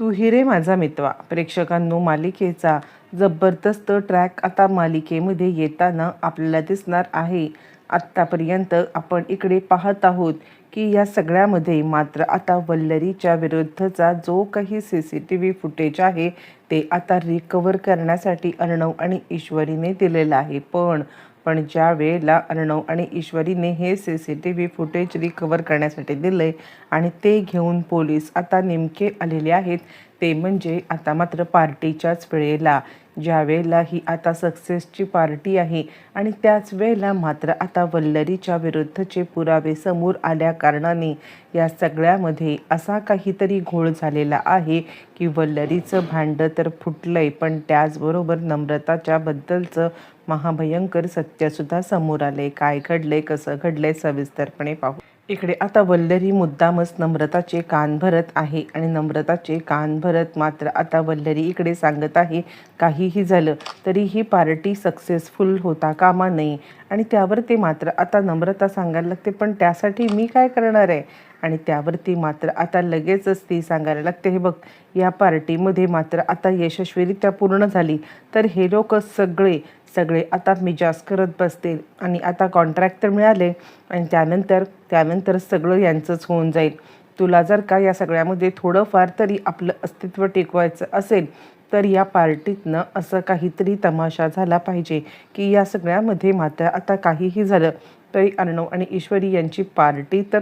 तू ही रे माझा मितवा प्रेक्षकांनो मालिकेचा जबरदस्त ट्रॅक आता मालिकेमध्ये येताना आपल्याला दिसणार आहे। आत्तापर्यंत आपण इकडे पाहत आहोत की या सगळ्यामध्ये मात्र आता वल्लरीच्या विरुद्धचा जो काही CCTV फुटेज आहे ते आता रिकवर करण्यासाठी अर्णव आणि ईश्वरीने दिलेला आहे। पण ज्या वेळेला अर्णव आणि ईश्वरीने हे CCTV फुटेज रिकवर करण्यासाठी दिले आणि ते घेऊन पोलीस आता नेमके आलेले आहेत ते म्हणजे आता मात्र पार्टीच्याच वेळेला, ज्या वेळेला ही आता सक्सेसची पार्टी आहे आणि त्याच वेळेला मात्र आता वल्लरीच्या विरुद्धचे पुरावे समोर आल्या कारणाने या सगळ्यामध्ये असा काहीतरी घोळ झालेला आहे की वल्लरीचं भांडं तर फुटलंय, पण त्याचबरोबर नम्रताच्या बद्दलचं महाभयंकर सत्यसुद्धा समोर आले। काय घडले, कसं घडलंय सविस्तरपणे पाहू। इकडे आता वल्लरी मुद्दामच नम्रताचे कान भरत आहे आणि नम्रताचे कान भरत मात्र आता वल्लरी इकडे सांगत आहे काहीही झालं तरी ही पार्टी सक्सेसफुल होता कामा नये। आणि त्यावरती मात्र आता नम्रता सांगायला लागते पण त्यासाठी मी काय करणार आहे। आणि त्यावरती मात्र आता लगेचच ती सांगायला लागते हे बघ, या पार्टीमध्ये मात्र आता यशस्वीरित्या पूर्ण झाली तर हे लोक सगळे आता मिजाज करत बसतील आणि आता कॉन्ट्रॅक्ट तर मिळाले आणि त्यानंतर सगळं यांचंच होऊन जाईल। तुला जर का या सगळ्यामध्ये थोडंफार तरी आपलं अस्तित्व टिकवायचं असेल तर या पार्टीतनं असं काहीतरी तमाशा झाला पाहिजे की या सगळ्यामध्ये मात्र आता काहीही झालं तरी अर्णव आणि ईश्वरी यांची पार्टी तर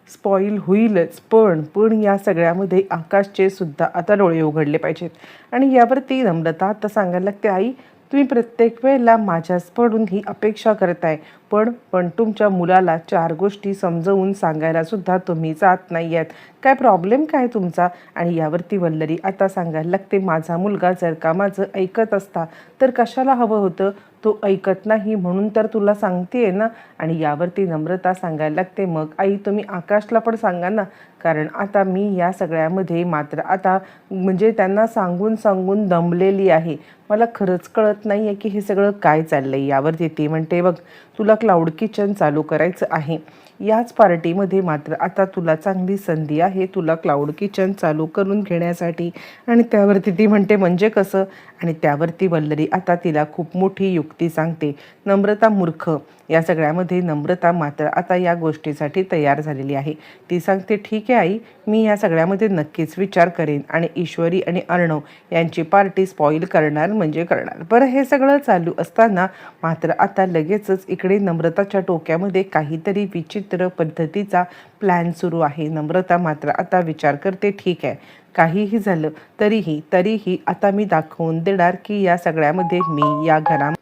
स्पॉईल होईलच, पण या सगळ्यामध्ये आकाशचे सुद्धा आता डोळे उघडले पाहिजेत। आणि यावरती नम्रता आता सांगायला लागते आई तुम्ही प्रत्येक वेळेला माझ्याकडून ही अपेक्षा करताय, पण तुमच्या मुलाला 4 गोष्टी समजावून सांगायला सुद्धा तुम्ही जात नाही आहेत, काय प्रॉब्लेम काय तुमचा। आणि यावरती वल्लरी आता सांगायला लागते माझा मुलगा जर का माझं ऐकत असता तर कशाला हवं होतं, तो ऐकत नाही म्हणून तर तुला सांगते ना। आणि यावरती नम्रता सांगायला लागते मग आई तुम्ही आकाशला पण सांगा ना, कारण आता मी या सगळ्यामध्ये मात्र आता म्हणजे त्यांना सांगून दमलेली आहे, मला खरंच कळत नाही आहे की हे सगळं काय चाललं आहे। यावरती ती म्हणते बघ तुला क्लाउड किचन चालू करायचं आहे, याच पार्टीमध्ये मात्र आता तुला चांगली संधी आहे तुला क्लाउड किचन चालू करून घेण्यासाठी। आणि त्यावरती ती म्हणते म्हणजे कसं। आणि त्यावरती वल्लरी आता तिला खूप मोठी युक्ती सांगते। नम्रता मूर्ख, या सगळ्यामध्ये नम्रता मात्र आता या गोष्टीसाठी तयार झालेली आहे। ती सांगते ठीक आहे आई, मी या सगळ्यामध्ये नक्कीच विचार करेन आणि ईश्वरी आणि अर्णव यांची पार्टी स्पॉईल करणार म्हणजे करणार। बरं हे सगळं चालू असताना मात्र आता लगेचच इकडे नम्रताच्या डोक्यामध्ये काहीतरी विचित्र पद्धतीचा प्लॅन सुरू आहे। नम्रता मात्र आता विचार करते ठीक आहे, काहीही झालं तरीही आता मी दाखवून देणार की या सगळ्यामध्ये मी या घरामध्ये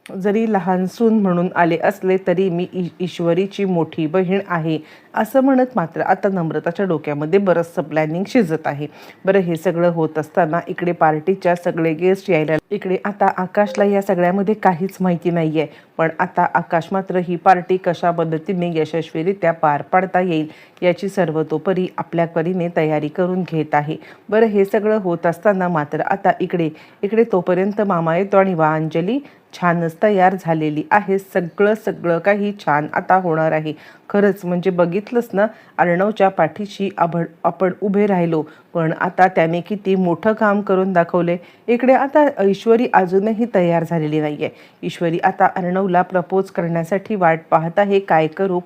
जरी लहान सून म्हणून आले असले तरी मी ईश्वरीची मोठी बहीण आहे, असं म्हणत मात्र आता नम्रताच्या डोक्यामध्ये बरंचसं प्लॅनिंग शिजत आहे। बरं हे सगळं होत असताना इकडे पार्टीच्या सगळे गेस्ट यायला, इकडे आता आकाशला या सगळ्यामध्ये काहीच माहिती नाही आहे, पण आता आकाश मात्र ही पार्टी कशा पद्धतीने यशस्वीरित्या पार पाडता येईल याची सर्वतोपरी आपल्या परीने तयारी करून घेत आहे। बरं हे सगळं होत असताना मात्र आता इकडे तोपर्यंत मामा येतो आणि वा अंजली छानच तयार झालेली आहे, सगळं काही छान आता होणार आहे। खरंच म्हणजे बघितलंच ना, अर्णवच्या पाठीशी आपण उभे राहिलो पण आता त्याने किती मोठं काम करून दाखवले। इकडे आता ईश्वरी अजूनही तयार झालेली नाही आहे। ईश्वरी आता अर्णवला प्रपोज करण्यासाठी वाट पाहत आहे, काय करू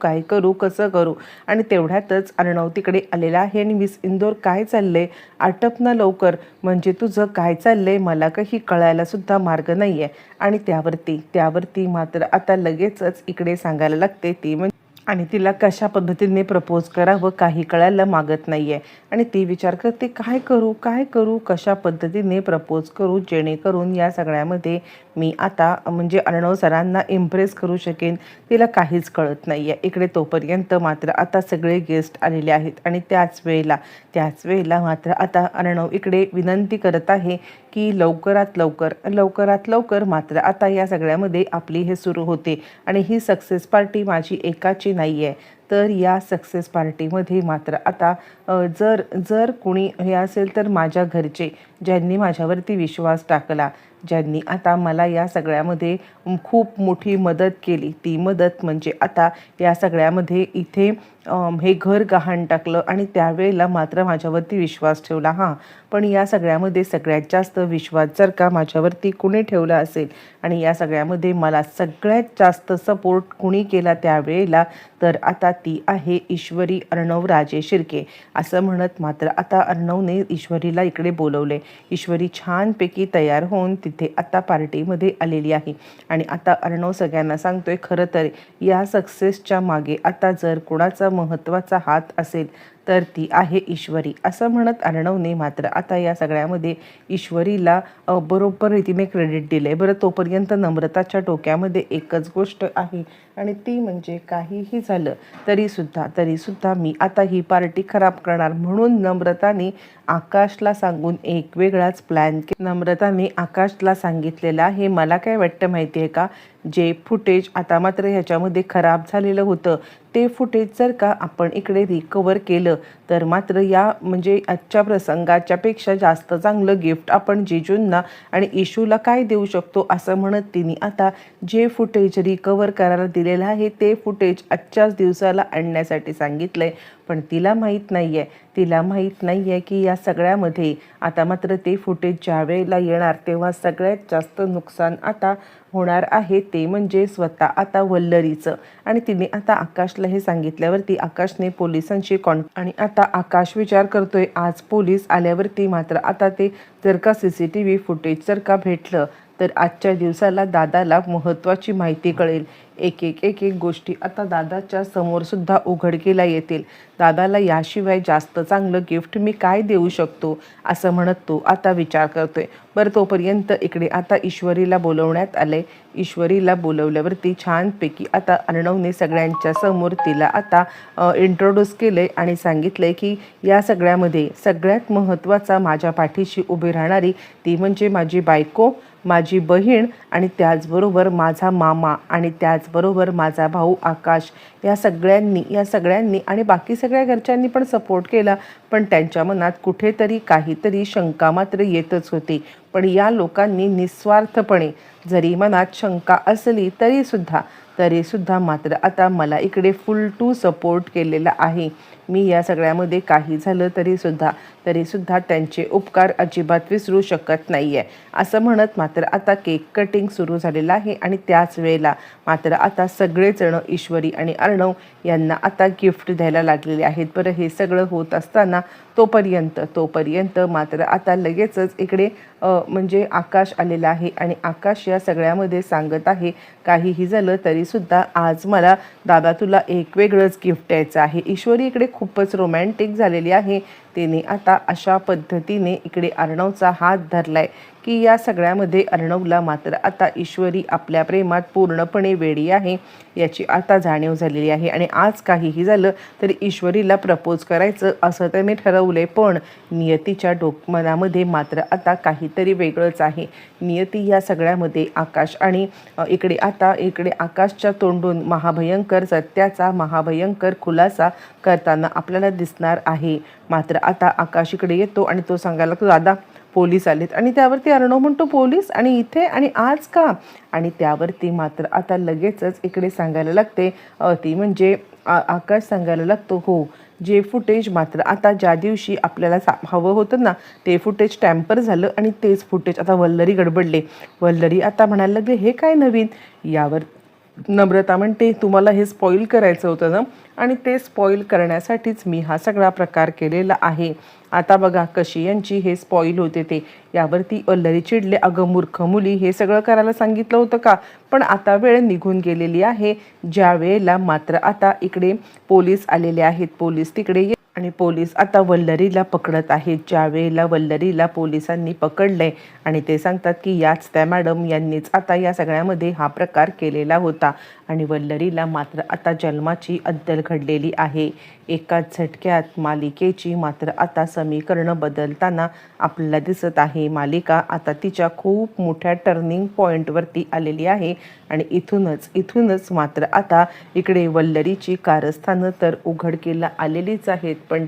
कसं करू। आणि तेवढ्यातच अर्णव तिकडे आलेला आहे आणि मिस इंदोर काय चाललंय, आटप ना लवकर, म्हणजे तुझं काय चाललंय मला काही कळायला सुद्धा मार्ग नाही आहे। आणि त्यावरती मात्र आता लगेचच इकडे सांगायला लागते ती आणि तिला कशा पद्धतीने प्रपोज करावं काही कळायला मागत नाही आहे। आणि ती विचार करते काय करू कशा पद्धतीने प्रपोज करू जेणेकरून या सगळ्यामध्ये मी आता म्हणजे अर्णव सरांना इम्प्रेस करू शकेन, तिला काहीच कळत नाही आहे। इकडे तोपर्यंत मात्र आता सगळे गेस्ट आलेले आहेत आणि त्याच वेळेला मात्र आता अर्णव इकडे विनंती करत आहे की लवकरात लवकर मात्र आता या सगळ्यामध्ये आपली हे सुरू होते आणि ही सक्सेस पार्टी माझी एकाची नाही आहे, तर या सक्सेस पार्टीमध्ये मात्र आता जर जर कोणी हे असेल तर माझ्या घरचे, ज्यांनी माझ्यावरती विश्वास टाकला, ज्यांनी आता मला या सगळ्यामध्ये खूप मोठी मदत केली, ती मदत म्हणजे आता या सगळ्यामध्ये इथे हे घर गहाण टाकलं आणि त्यावेळेला मात्र माझ्यावरती विश्वास ठेवला. हां, पण या सगळ्यामध्ये सगळ्यात जास्त विश्वास जर का माझ्यावरती कुणी ठेवला असेल आणि या सगळ्यामध्ये मला सगळ्यात जास्त सपोर्ट कुणी केला त्यावेळेला, तर आता ती आहे ईश्वरी अर्णव राजे शिर्के. असं म्हणत मात्र आता अर्णवने ईश्वरीला इकडे बोलवले. ईश्वरी छानपैकी तयार होऊन तिथे आता पार्टीमध्ये आलेली आहे आणि आता अर्णव सगळ्यांना सांगतोय, खरं तर या सक्सेसच्या मागे आता जर कोणाचा महत्त्वाचा हात असेल तर ती आहे ईश्वरी. असं म्हणत अर्णवने मात्र आता या सगळ्यामध्ये ईश्वरीला बरोबर रीतीने क्रेडिट दिले. बरं, तोपर्यंत नम्रताच्या डोक्यामध्ये एकच गोष्ट आहे आणि ती म्हणजे काहीही झालं तरीसुद्धा मी आता ही पार्टी खराब करणार, म्हणून नम्रताने आकाशला सांगून एक वेगळाच प्लॅन नम्रताने आकाशला सांगितलेला आहे. मला काय वाटतं माहिती आहे का, जे फुटेज आता मात्र ह्याच्यामध्ये खराब झालेलं होतं ते फुटेज जर का आपण इकडे रिकवर केलं तर मात्र या म्हणजे आजच्या प्रसंगाच्या पेक्षा जास्त चांगलं गिफ्ट आपण जिजूंना आणि इशूला काय देऊ शकतो. असं म्हणत तिने आता जे फुटेज रिकवर करायला दिलेलं आहे ते फुटेज आजच्याच दिवसाला आणण्यासाठी सांगितलंय. पण तिला माहीत नाही आहे की या सगळ्यामध्ये आता मात्र ते फुटेज ज्या वेळेला येणार तेव्हा सगळ्यात जास्त नुकसान आता होणार आहे ते म्हणजे स्वतः आता वल्लरीचं. आणि तिने आता आकाशला हे सांगितल्यावरती आकाशने पोलिसांशी आणि आता आकाश विचार करतोय, आज पोलीस आल्यावरती मात्र आता ते जर का CCTV फुटेज जर का भेटलं तर आजच्या दिवसाला दादाला महत्त्वाची माहिती कळेल. एक एक गोष्टी आता दादाच्या समोरसुद्धा उघडकीला येतील. दादाला याशिवाय जास्त चांगलं गिफ्ट मी काय देऊ शकतो असं म्हणत तो आता विचार करतोय. बरं, तोपर्यंत इकडे आता ईश्वरीला बोलवण्यात आले. ईश्वरीला बोलवल्यावरती छानपैकी आता अर्णवने सगळ्यांच्या समोर तिला आता इंट्रोड्यूस केले आणि सांगितले की या सगळ्यामध्ये सगळ्यात महत्त्वाचा माझ्या पाठीशी उभी राहणारी ती म्हणजे माझी बायको, माझी बहीण आणि त्याचबरोबर माझा मामा आणि त्याचबरोबर माझा भाऊ आकाश. या सगळ्यांनी आणि बाकी सगळ्या घरच्यांनी पण सपोर्ट केला, पण त्यांच्या मनात कुठेतरी काहीतरी शंका मात्र येतच होती. पण या लोकांनी निस्वार्थपणे जरी मनात शंका असली तरीसुद्धा मात्र आता मला इकडे फुल टू सपोर्ट केलेला आहे. मी या सगळ्यामध्ये काही झालं तरीसुद्धा त्यांचे उपकार अजिबात विसरू शकत नाही आहे. असं म्हणत मात्र आता केक कटिंग सुरू झालेलं आहे आणि त्याच वेळेला मात्र आता सगळेजण ईश्वरी आणि अर्णव यांना आता गिफ्ट द्यायला लागलेले आहेत. बरं, हे सगळं होत असताना तोपर्यंत मात्र आता लगेचच इकडे म्हणजे आकाश आलेला आहे आणि आकाश या सगळ्यामध्ये सांगत आहे, काहीही झालं तरीसुद्धा आज मला दादा तुला एक वेगळंच गिफ्ट द्यायचं आहे. ईश्वरी इकडे खूपच रोमॅन्टिक झालेली आहे. तिने आता अशा पद्धतीने इकडे अर्णवचा हात धरलाय की या सगळ्यामध्ये अर्णवला मात्र आता ईश्वरी आपल्या प्रेमात पूर्णपणे वेडी आहे याची आता जाणीव झालेली आहे. आणि आज काहीही झालं तरी ईश्वरीला प्रपोज करायचं असं त्याने ठरवले, पण नियतीच्या मनामध्ये मात्र आता काहीतरी वेगळंच आहे. नियती या सगळ्यामध्ये आकाश आणि इकडे आकाशच्या तोंडून महाभयंकर सत्याचा महाभयंकर खुलासा करताना आपल्याला दिसणार आहे. मात्र आता आकाश इकडे येतो आणि तो सांगायला लागतो, दादा पोलीस आलेत. आणि त्यावरती अर्णव म्हणतो, पोलीस आणि इथे आणि आज का? आणि त्यावरती मात्र आता लगेचच इकडे सांगायला लागते ती म्हणजे आकाश सांगायला लागतो, हो जे फुटेज मात्र आता ज्या दिवशी आपल्याला हवं होतं ना ते फुटेज टॅम्पर झालं आणि तेच फुटेज आता वल्लरी गडबडले. वल्लरी आता म्हणायला लागले, हे काय नवीन? यावर नम्रता म्हणते, तुम्हाला हे स्पॉईल करायचं होतं ना आणि ते स्पॉईल करण्यासाठीच मी हा सगळा प्रकार केलेला आहे. आता बघा कशी यांची हे स्पॉईल होते ते. यावरती वल्लरी चिडले, अगं मूर्ख मुली, हे सगळं करायला सांगितलं होतं का? पण आता वेळ निघून गेलेली आहे. ज्या वेळेला मात्र आता इकडे पोलीस आलेले आहेत, पोलीस तिकडे आणि पोलीस आता वल्लरीला पकडत आहेत. ज्या वेळेला वल्लरीला पोलिसांनी पकडले आणि ते सांगतात की याच त्या मॅडम यांनीच आता या सगळ्यामध्ये हा प्रकार केलेला होता आणि वल्लरीला मात्र आता जन्माची अद्दल घडलेली आहे. एकाच झटक्यात मालिकेची मात्र आता समीकरणं बदलताना आपल्याला दिसत आहे. मालिका आता तिच्या खूप मोठ्या टर्निंग पॉईंटवरती आलेली आहे आणि इथूनच मात्र आता इकडे वल्लरीची कारस्थानं तर उघडकीला आलेलीच आहेत, पण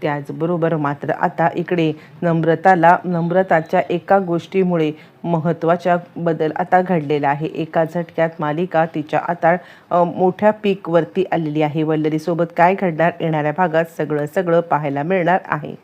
त्याचबरोबर मात्र आता इकडे नम्रताच्या एका गोष्टीमुळे महत्त्वाचा बदल आता घडलेला आहे. एका झटक्यात मालिका तिच्या आता मोठ्या पीकवरती आलेली आहे. वल्लरीसोबत काय घडणार येणाऱ्या भागात सगळं पाहायला मिळणार आहे.